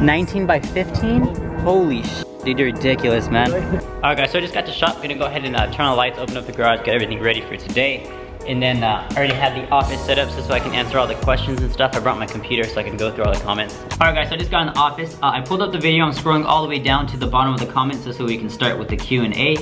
19 by 15? Holy sh**, dude, you're ridiculous, man. Alright guys, so I just got to shop. I'm gonna go ahead and turn on the lights, open up the garage, get everything ready for today. And then I already have the office set up so I can answer all the questions and stuff. I brought my computer so I can go through all the comments. Alright guys, so I just got in the office. I pulled up the video. I'm scrolling all the way down to the bottom of the comments so we can start with the Q&A.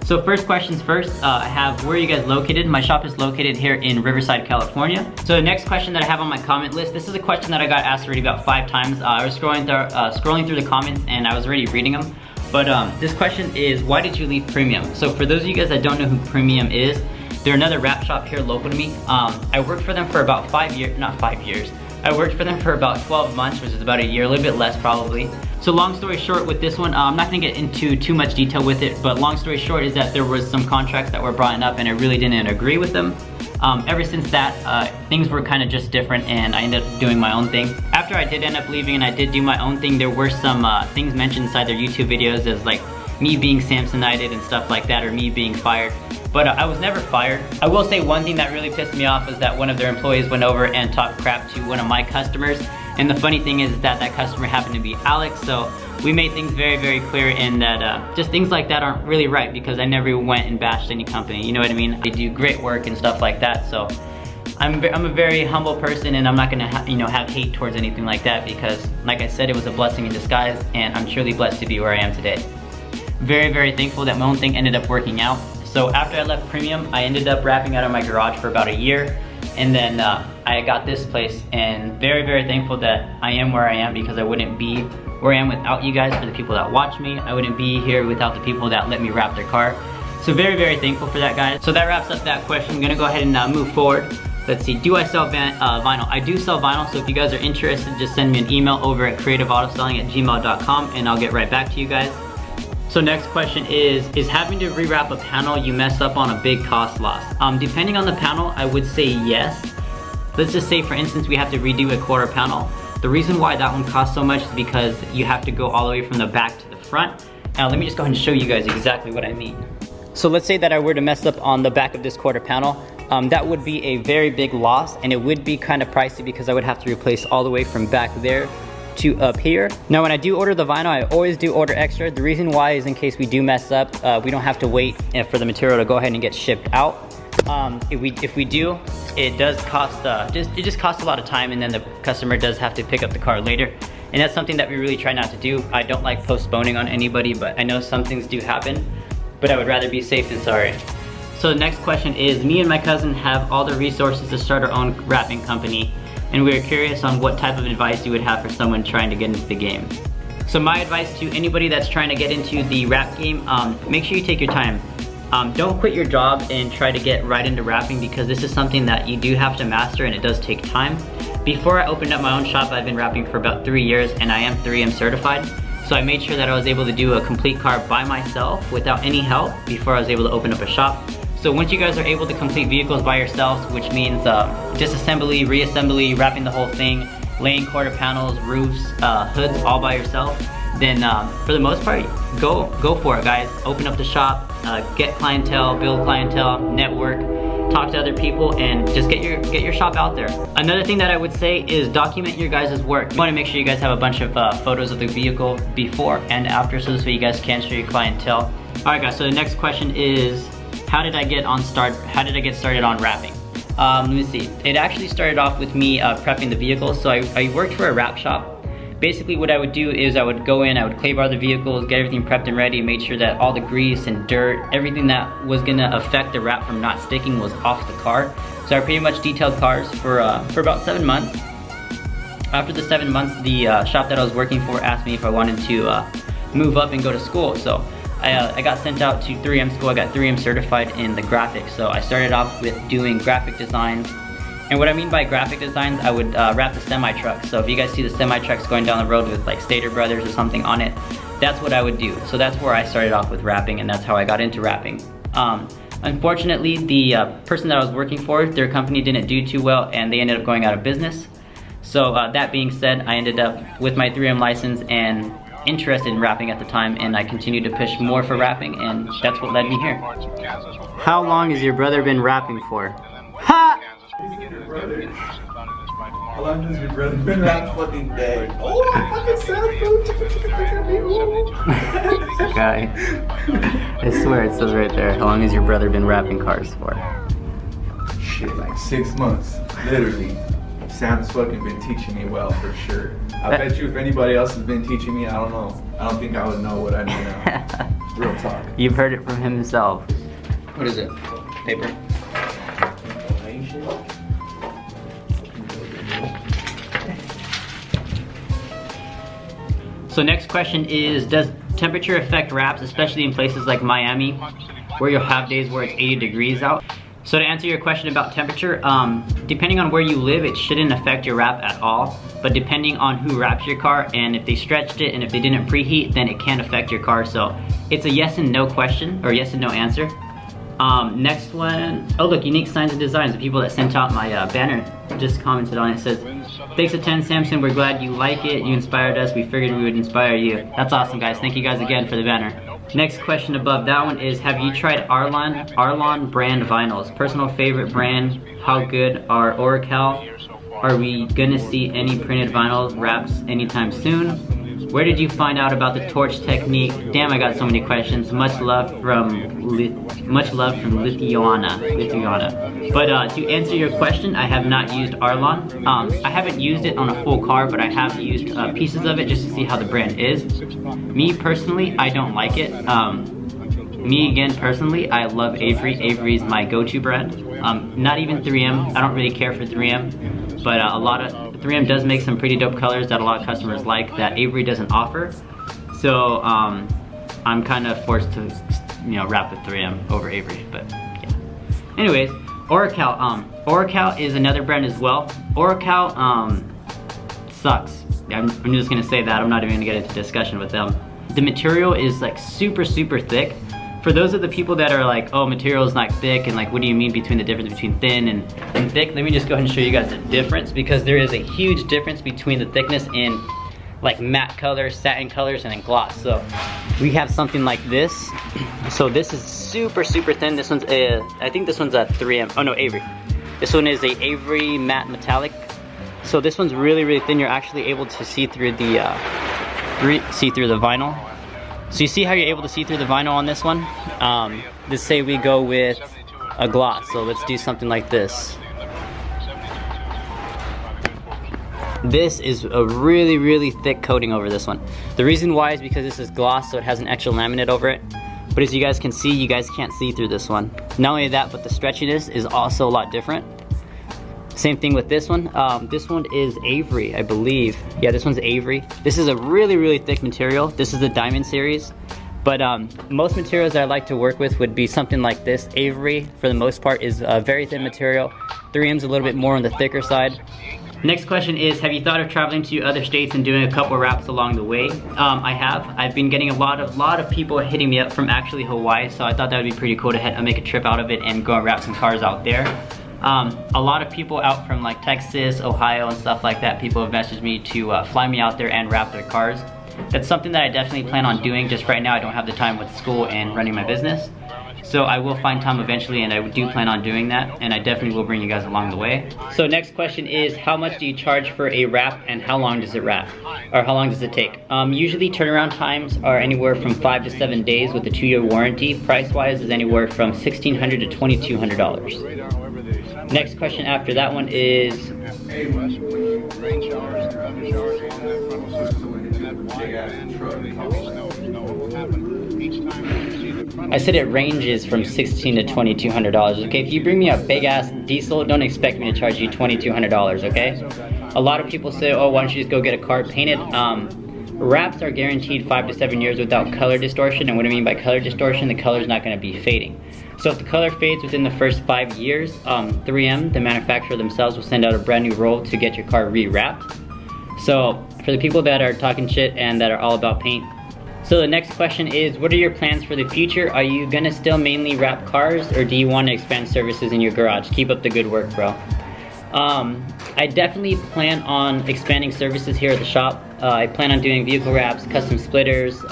So first questions first, I have, where are you guys located? My shop is located here in Riverside, California. So the next question that I have on my comment list, this is a question that I got asked already about 5 times. I was scrolling through the comments and I was already reading them. But this question is, why did you leave Premium? So for those of you guys that don't know who Premium is, they're another wrap shop here local to me. I worked for them for about 5 years, not 5 years. I worked for them for about 12 months, which is about a year, a little bit less probably. So long story short with this one, I'm not gonna get into too much detail with it, but long story short is that there was some contracts that were brought up and I really didn't agree with them. Ever since that, things were kind of just different and I ended up doing my own thing. After I did end up leaving and I did do my own thing, there were some things mentioned inside their YouTube videos as like me being Samsonited and stuff like that, or me being fired. But I was never fired. I will say one thing that really pissed me off was that one of their employees went over and talked crap to one of my customers. And the funny thing is that that customer happened to be Alex, so we made things very, very clear in that just things like that aren't really right because I never went and bashed any company, you know what I mean? They do great work and stuff like that, so I'm a very humble person and I'm not gonna have hate towards anything like that because, like I said, it was a blessing in disguise and I'm truly blessed to be where I am today. Very, very thankful that my own thing ended up working out. So after I left Premium, I ended up wrapping out of my garage for about a year. And then I got this place and very, very thankful that I am where I am because I wouldn't be where I am without you guys, for the people that watch me. I wouldn't be here without the people that let me wrap their car. So very, very thankful for that, guys. So that wraps up that question. I'm gonna go ahead and move forward. Let's see, do I sell vinyl? I do sell vinyl, so if you guys are interested, just send me an email over at creativeautoselling@gmail.com and I'll get right back to you guys. So next question is having to rewrap a panel you mess up on a big cost loss? Depending on the panel, I would say yes. Let's just say, for instance, we have to redo a quarter panel. The reason why that one costs so much is because you have to go all the way from the back to the front. Now, let me just go ahead and show you guys exactly what I mean. So let's say that I were to mess up on the back of this quarter panel. That would be a very big loss and it would be kind of pricey because I would have to replace all the way from back there to up here. Now when I do order the vinyl, I always do order extra. The reason why is in case we do mess up, we don't have to wait for the material to go ahead and get shipped out. If we do, it does cost, it just costs a lot of time and then the customer does have to pick up the car later. And that's something that we really try not to do. I don't like postponing on anybody, but I know some things do happen, but I would rather be safe than sorry. So the next question is, me and my cousin have all the resources to start our own wrapping company, and we are curious on what type of advice you would have for someone trying to get into the game. So my advice to anybody that's trying to get into the wrap game, make sure you take your time. Don't quit your job and try to get right into wrapping because this is something that you do have to master and it does take time. Before I opened up my own shop, I've been wrapping for about 3 years and I am 3M certified. So I made sure that I was able to do a complete car by myself without any help before I was able to open up a shop. So once you guys are able to complete vehicles by yourselves, which means disassembly, reassembly, wrapping the whole thing, laying quarter panels, roofs, hoods all by yourself, then for the most part, go for it, guys. Open up the shop, get clientele, build clientele, network, talk to other people, and just get your shop out there. Another thing that I would say is document your guys' work. You want to make sure you guys have a bunch of photos of the vehicle before and after, so this way you guys can show your clientele. All right, guys. So the next question is, how did I get started on wrapping? Let me see. It actually started off with me prepping the vehicle. So I worked for a wrap shop. Basically what I would do is I would go in, I would clay bar the vehicles, get everything prepped and ready, made sure that all the grease and dirt, everything that was gonna affect the wrap from not sticking was off the car. So I pretty much detailed cars for about 7 months. After the 7 months, the shop that I was working for asked me if I wanted to move up and go to school. So I got sent out to 3M school. I got 3M certified in the graphics. So I started off with doing graphic designs. And what I mean by graphic designs, I would wrap the semi-trucks. So if you guys see the semi-trucks going down the road with like Stater Brothers or something on it, that's what I would do. So that's where I started off with wrapping and that's how I got into wrapping. Unfortunately, the person that I was working for, their company didn't do too well and they ended up going out of business. So that being said, I ended up with my 3M license and interested in wrapping at the time, and I continued to push more for wrapping, and that's what led me here. How long has your brother been wrapping for? Ha! How long has your brother been wrapping fucking day? Oh, fucking sad, bro. guy. I swear it says right there, how long has your brother been wrapping cars for? Shit, like 6 months, literally. Sam's fucking been teaching me well, for sure. I bet you if anybody else has been teaching me, I don't know. I don't think I would know what I know now. Real talk. You've heard it from him himself. What is it? Paper? So next question is, does temperature affect wraps, especially in places like Miami, where you'll have days where it's 80 degrees out? So to answer your question about temperature, depending on where you live, it shouldn't affect your wrap at all. But depending on who wraps your car, and if they stretched it, and if they didn't preheat, then it can affect your car. So it's a yes and no question, or yes and no answer. Next one, oh look, unique signs and designs. The people that sent out my banner just commented on it. It says, thanks a 10, Samson, we're glad you like it. You inspired us, we figured we would inspire you. That's awesome, guys. Thank you guys again for the banner. Next question above that one is, have you tried Arlon brand vinyls? Personal favorite brand, how good are Oracal? Are we gonna see any printed vinyl wraps anytime soon? Where did you find out about the torch technique? Damn, I got so many questions. Much love from Lithuania. But to answer your question, I have not used Arlon. I haven't used it on a full car, but I have used pieces of it just to see how the brand is. Me personally, I don't like it. Me again, personally, I love Avery. Avery is my go-to brand. Not even 3M. I don't really care for 3M, but 3M does make some pretty dope colors that a lot of customers like that Avery doesn't offer. So I'm kind of forced to, wrap with 3M over Avery. But yeah. Anyways, Oracal. Oracal is another brand as well. Oracal sucks. I'm just gonna say that. I'm not even gonna get into discussion with them. The material is like super thick. For those of the people that are like, oh, material is not thick, and like, what do you mean between the difference between thin and thick? Let me just go ahead and show you guys the difference, because there is a huge difference between the thickness in like matte colors, satin colors, and then gloss. So we have something like this. So this is super thin. This one's I think this one's a 3M. Oh no, Avery. This one is a Avery matte metallic. So this one's really thin. You're actually able to see through the vinyl. So you see how you're able to see through the vinyl on this one? Let's say we go with a gloss. So let's do something like this. This is a really thick coating over this one. The reason why is because this is gloss, so it has an extra laminate over it. But as you guys can see, you guys can't see through this one. Not only that, but the stretchiness is also a lot different. Same thing with this one. This one is Avery, I believe. Yeah, this one's Avery. This is a really thick material. This is the Diamond series. But most materials that I like to work with would be something like this. Avery, for the most part, is a very thin material. 3M's a little bit more on the thicker side. Next question is, have you thought of traveling to other states and doing a couple wraps along the way? I have. I've been getting a lot of people hitting me up from actually Hawaii, so I thought that would be pretty cool to make a trip out of it and go and wrap some cars out there. A lot of people out from like Texas, Ohio, and stuff like that, people have messaged me to fly me out there and wrap their cars. That's something that I definitely plan on doing. Just right now I don't have the time with school and running my business. So I will find time eventually, and I do plan on doing that, and I definitely will bring you guys along the way. So next question is, how much do you charge for a wrap, and how long does it wrap? Or how long does it take? Usually turnaround times are anywhere from 5 to 7 days with a 2-year warranty. Price-wise is anywhere from $1,600 to $2,200. Next question after that one is, I said it ranges from $1,600 to $2,200. Okay, if you bring me a big ass diesel, don't expect me to charge you $2,200. Okay, a lot of people say, oh, why don't you just go get a car painted? Wraps are guaranteed 5 to 7 years without color distortion, and what I mean by color distortion, the color is not going to be fading. So if the color fades within the first 5 years, 3M, the manufacturer themselves, will send out a brand new roll to get your car re-wrapped. So for the people that are talking shit and that are all about paint. So the next question is, what are your plans for the future? Are you gonna still mainly wrap cars, or do you want to expand services in your garage? Keep up the good work, bro. I definitely plan on expanding services here at the shop. I plan on doing vehicle wraps, custom splitters,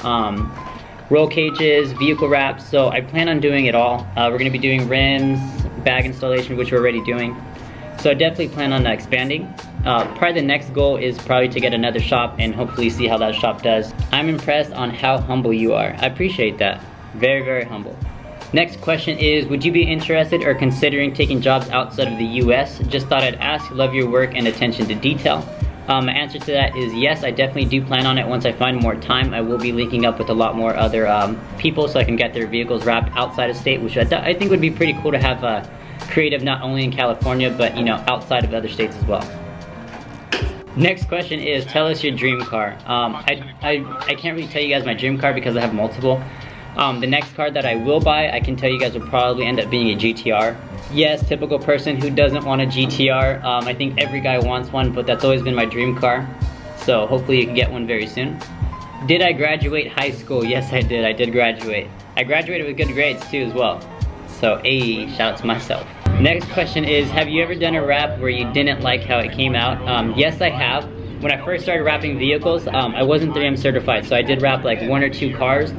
roll cages, vehicle wraps, so I plan on doing it all. We're gonna be doing rims, bag installation, which we're already doing. So I definitely plan on expanding. Probably the next goal is probably to get another shop and hopefully see how that shop does. I'm impressed on how humble you are. I appreciate that. Very, very humble. Next question is, would you be interested or considering taking jobs outside of the US? Just thought I'd ask, love your work and attention to detail. My answer to that is yes, I definitely do plan on it. Once I find more time, I will be linking up with a lot more other people so I can get their vehicles wrapped outside of state, which I think would be pretty cool to have creative not only in California, but you know, outside of other states as well. Next question is, tell us your dream car. I can't really tell you guys my dream car because I have multiple. The next car that I will buy, I can tell you guys will probably end up being a GTR. Yes, typical person who doesn't want a GTR. I think every guy wants one, but that's always been my dream car. So hopefully you can get one very soon. Did I graduate high school? Yes, I did. I did graduate. I graduated with good grades too as well. So, hey, shout out to myself. Next question is, have you ever done a rap where you didn't like how it came out? Yes, I have. When I first started rapping vehicles, I wasn't 3M certified, so I did rap like 1 or 2 cars.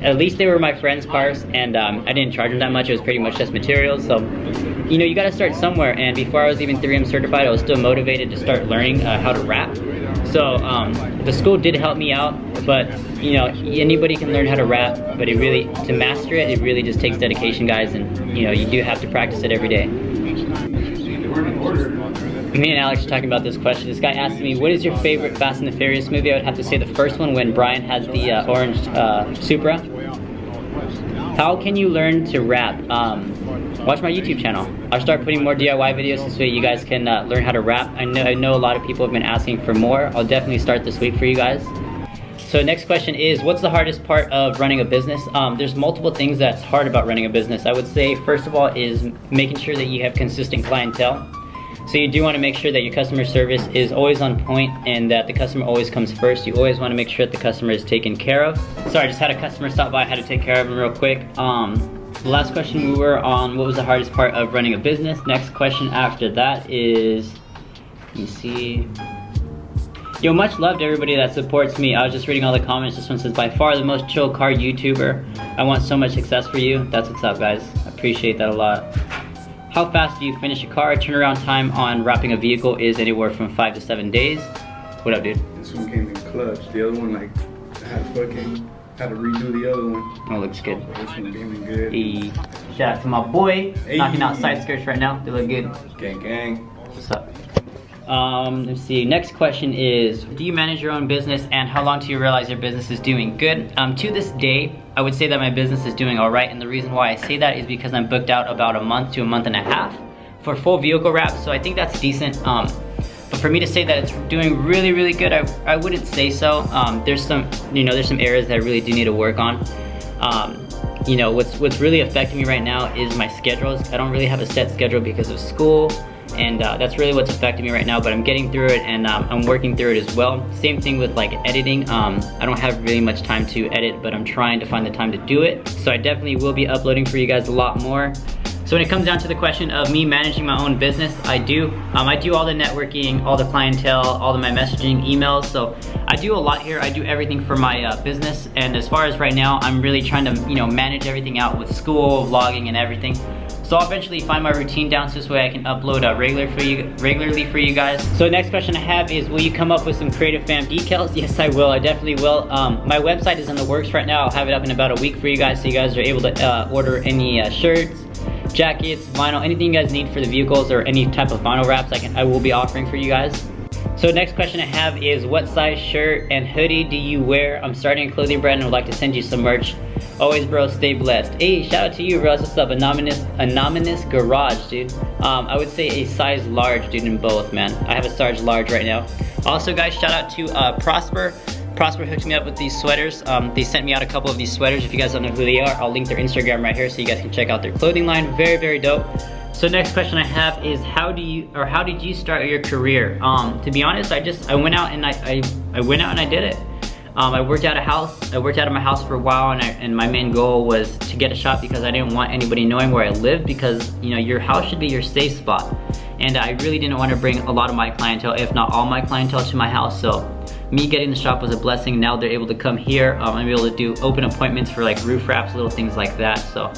At least they were my friends' cars, and I didn't charge them that much. It was pretty much just materials. So, you know, you gotta start somewhere, and before I was even 3M certified, I was still motivated to start learning how to rap. So, the school did help me out, but, you know, anybody can learn how to rap, but it really, to master it, it really just takes dedication, guys, and, you know, you do have to practice it every day. Me and Alex are talking about this question. This guy asked me, what is your favorite Fast and the Furious movie? I would have to say the first one when Brian has the orange Supra. How can you learn to rap? Watch my YouTube channel. I'll start putting more DIY videos so you guys can learn how to rap. I know a lot of people have been asking for more. I'll definitely start this week for you guys. So next question is, what's the hardest part of running a business? There's multiple things that's hard about running a business. I would say, first of all, is making sure that you have consistent clientele. So you do want to make sure that your customer service is always on point and that the customer always comes first. You always want to make sure that the customer is taken care of. Sorry, I just had a customer stop by. I had to take care of him real quick. The last question we were on, what was the hardest part of running a business? Next question after that is, let me see. Yo, much love to everybody that supports me. I was just reading all the comments. This one says, by far the most chill car YouTuber. I want so much success for you. That's what's up, guys. I appreciate that a lot. How fast do you finish a car? Turnaround time on wrapping a vehicle is anywhere from 5 to 7 days. What up, dude? This one came in clutch. The other one, like, had to redo the other one. Oh, looks good. This one came in good. Hey, shout out to my boy. Hey. Knocking out side skirts right now. They look good. Gang, gang. What's up? Let's see. Next question is, do you manage your own business and how long do you realize your business is doing good? To this day, I would say that my business is doing all right, and the reason why I say that is because I'm booked out about a month to a month and a half for full vehicle wraps, so I think that's decent. But for me to say that it's doing really, really good, I wouldn't say so. There's some areas that I really do need to work on. You know, what's really affecting me right now is my schedules. I don't really have a set schedule because of school. And that's really what's affecting me right now, but I'm getting through it, and I'm working through it as well. Same thing with like editing. I don't have really much time to edit, but I'm trying to find the time to do it. So I definitely will be uploading for you guys a lot more. So when it comes down to the question of me managing my own business, I do all the networking, all the clientele, all of my messaging, emails. So I do a lot here. I do everything for my business. And as far as right now, I'm really trying to, you know, manage everything out with school, vlogging, and everything. So I'll eventually find my routine down so this way I can upload regularly for you guys. So the next question I have is, will you come up with some Creative Fam decals? Yes, I will. I definitely will. My website is in the works right now. I'll have it up in about a week for you guys, so you guys are able to order any shirts, jackets, vinyl, anything you guys need for the vehicles, or any type of vinyl wraps I will be offering for you guys. So next question I have is, what size shirt and hoodie do you wear? I'm starting a clothing brand and would like to send you some merch. Always, bro, stay blessed. Hey, shout out to you, bro. What's up? Anonymous Garage, dude. I would say a size large, dude, in both, man. I have a size large right now. Also, guys, shout out to Prosper. Prosper hooked me up with these sweaters. They sent me out a couple of these sweaters. If you guys don't know who they are, I'll link their Instagram right here so you guys can check out their clothing line. Very, very dope. So next question I have is, how did you start your career? To be honest, I went out and I did it. I worked out of my house for a while, and my main goal was to get a shop because I didn't want anybody knowing where I lived, because, you know, your house should be your safe spot. And I really didn't want to bring a lot of my clientele, if not all my clientele, to my house. So me getting the shop was a blessing. Now they're able to come here. I'm able to do open appointments for like roof wraps, little things like that. So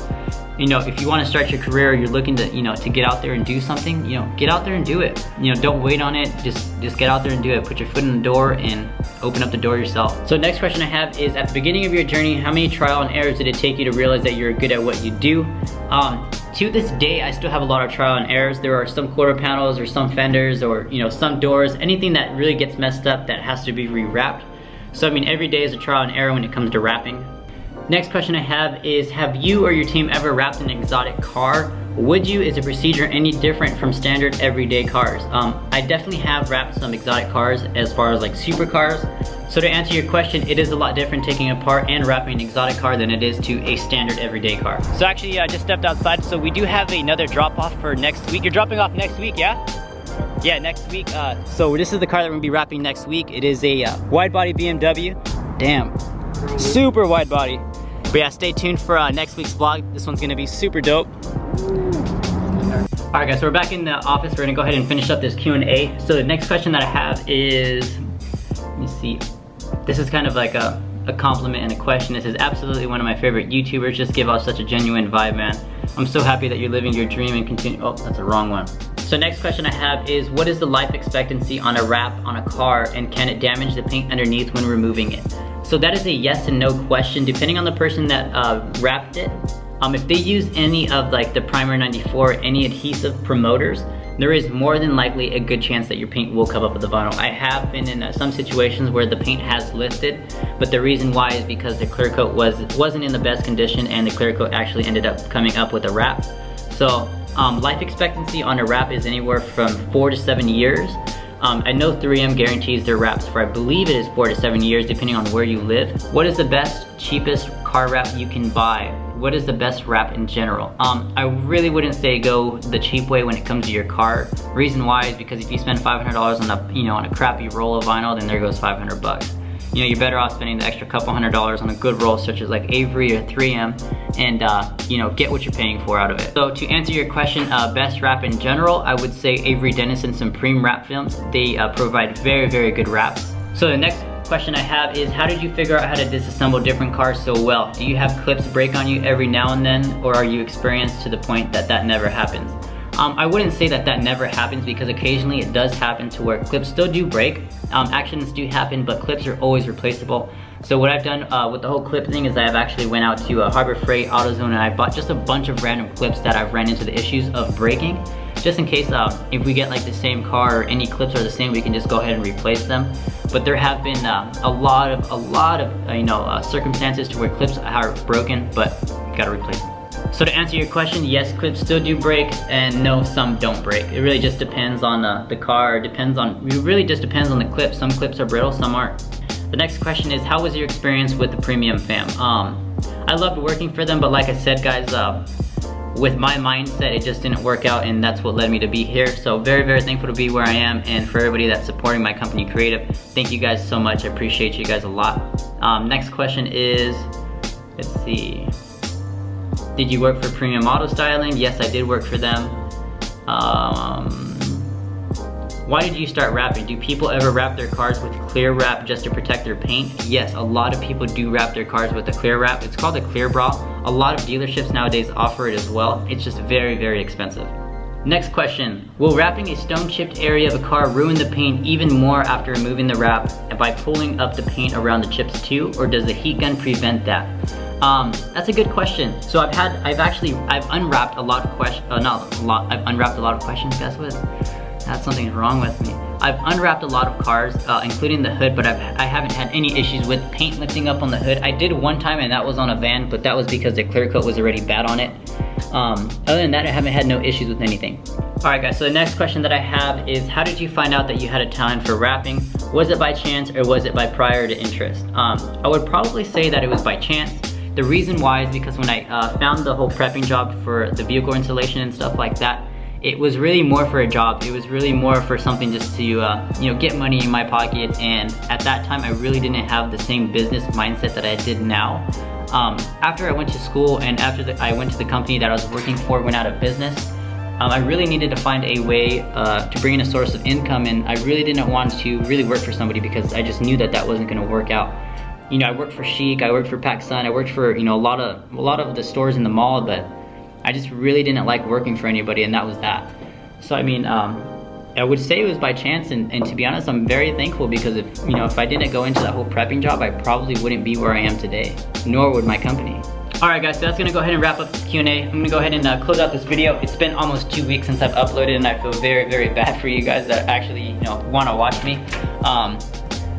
you know, if you want to start your career, you're looking to, you know, to get out there and do something, you know, get out there and do it. You know, don't wait on it, just get out there and do it. Put your foot in the door and open up the door yourself. So next question I have is, at the beginning of your journey, how many trial and errors did it take you to realize that you're good at what you do? To this day, I still have a lot of trial and errors. There are some quarter panels or some fenders or, you know, some doors, anything that really gets messed up that has to be rewrapped. So I mean, every day is a trial and error when it comes to wrapping. Next question I have is, have you or your team ever wrapped an exotic car? Would you? Is the procedure any different from standard everyday cars? I definitely have wrapped some exotic cars as far as like supercars. So to answer your question, it is a lot different taking apart and wrapping an exotic car than it is to a standard everyday car. So actually I just stepped outside, so we do have another drop off for next week. You're dropping off next week, yeah? Yeah, next week. So this is the car that we're gonna be wrapping next week. It is a wide-body BMW. Damn, super wide body. But yeah, stay tuned for next week's vlog. This one's gonna be super dope. Alright guys, so we're back in the office. We're gonna go ahead and finish up this Q&A. So the next question that I have is, let me see. This is kind of like a compliment and a question. This is absolutely one of my favorite YouTubers. Just give off such a genuine vibe, man. I'm so happy that you're living your dream and continue. Oh, that's the wrong one. So next question I have is, what is the life expectancy on a wrap on a car, and can it damage the paint underneath when removing it? So that is a yes and no question, depending on the person that wrapped it. If they use any of like the Primer 94, any adhesive promoters, there is more than likely a good chance that your paint will come up with the vinyl. I have been in some situations where the paint has lifted, but the reason why is because the clear coat wasn't in the best condition, and the clear coat actually ended up coming up with a wrap. So life expectancy on a wrap is anywhere from 4 to 7 years. I know 3M guarantees their wraps for, I believe it is 4 to 7 years, depending on where you live. What is the best, cheapest car wrap you can buy? What is the best wrap in general? I really wouldn't say go the cheap way when it comes to your car. Reason why is because if you spend $500 on a, you know, on a crappy roll of vinyl, then there goes 500 bucks. You know, you're better off spending the extra couple $100s on a good roll such as like Avery or 3M, and you know, get what you're paying for out of it. So to answer your question, best wrap in general, I would say Avery Dennison Supreme wrap films. They provide very, very good wraps. So the next question I have is, how did you figure out how to disassemble different cars so well? Do you have clips break on you every now and then, or are you experienced to the point that that never happens? I wouldn't say that that never happens, because occasionally it does happen to where clips still do break. Accidents do happen, but clips are always replaceable. So what I've done with the whole clip thing is I've actually went out to Harbor Freight, AutoZone, and I bought just a bunch of random clips that I've ran into the issues of breaking. Just in case if we get like the same car or any clips are the same, we can just go ahead and replace them. But there have been a lot of you know, circumstances to where clips are broken, but you gotta replace them. So to answer your question, yes, clips still do break, and no, some don't break. It really just depends on the car. It really just depends on the clip. Some clips are brittle, some aren't. The next question is, how was your experience with the Premium fam? I loved working for them, but like I said, guys, with my mindset, it just didn't work out, and that's what led me to be here. So very, very thankful to be where I am, and for everybody that's supporting my company, Creative. Thank you guys so much. I appreciate you guys a lot. Next question is, let's see. Did you work for Premium Auto Styling? Yes, I did work for them. Why did you start wrapping? Do people ever wrap their cars with clear wrap just to protect their paint? Yes, a lot of people do wrap their cars with a clear wrap. It's called a clear bra. A lot of dealerships nowadays offer it as well. It's just very, very expensive. Next question, will wrapping a stone-chipped area of a car ruin the paint even more after removing the wrap by pulling up the paint around the chips too, or does the heat gun prevent that? That's a good question. So I've unwrapped a lot of questions. I've unwrapped a lot of questions. Guess what? That's something's wrong with me. I've unwrapped a lot of cars, including the hood, but I haven't had any issues with paint lifting up on the hood. I did one time, and that was on a van, but that was because the clear coat was already bad on it. Other than that, I haven't had no issues with anything. Alright guys, so the next question that I have is, how did you find out that you had a talent for wrapping? Was it by chance, or was it by prior to interest? I would probably say that it was by chance. The reason why is because when I found the whole prepping job for the vehicle installation and stuff like that, it was really more for a job. It was really more for something just to you know, get money in my pocket. And at that time, I really didn't have the same business mindset that I did now. After I went to school, and after I went to the company that I was working for went out of business, I really needed to find a way to bring in a source of income, and I really didn't want to really work for somebody because I just knew that that wasn't going to work out. You know, I worked for Chic, I worked for PacSun, I worked for, you know, a lot of the stores in the mall, but I just really didn't like working for anybody, and that was that. So I mean, I would say it was by chance, and to be honest, I'm very thankful, because if I didn't go into that whole prepping job, I probably wouldn't be where I am today, nor would my company. Alright guys, so that's gonna go ahead and wrap up this Q&A. I'm gonna go ahead and close out this video. It's been almost 2 weeks since I've uploaded, and I feel very, very bad for you guys that actually, wanna watch me. Other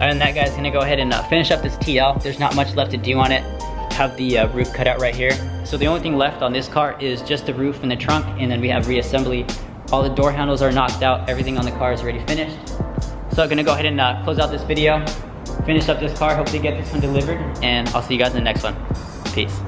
than that, guys, gonna go ahead and finish up this TL. There's not much left to do on it. Have the roof cut out right here. So the only thing left on this car is just the roof and the trunk, and then we have reassembly. All the door handles are knocked out. Everything on the car is already finished. So I'm gonna go ahead and close out this video, finish up this car, hopefully get this one delivered, and I'll see you guys in the next one. Peace.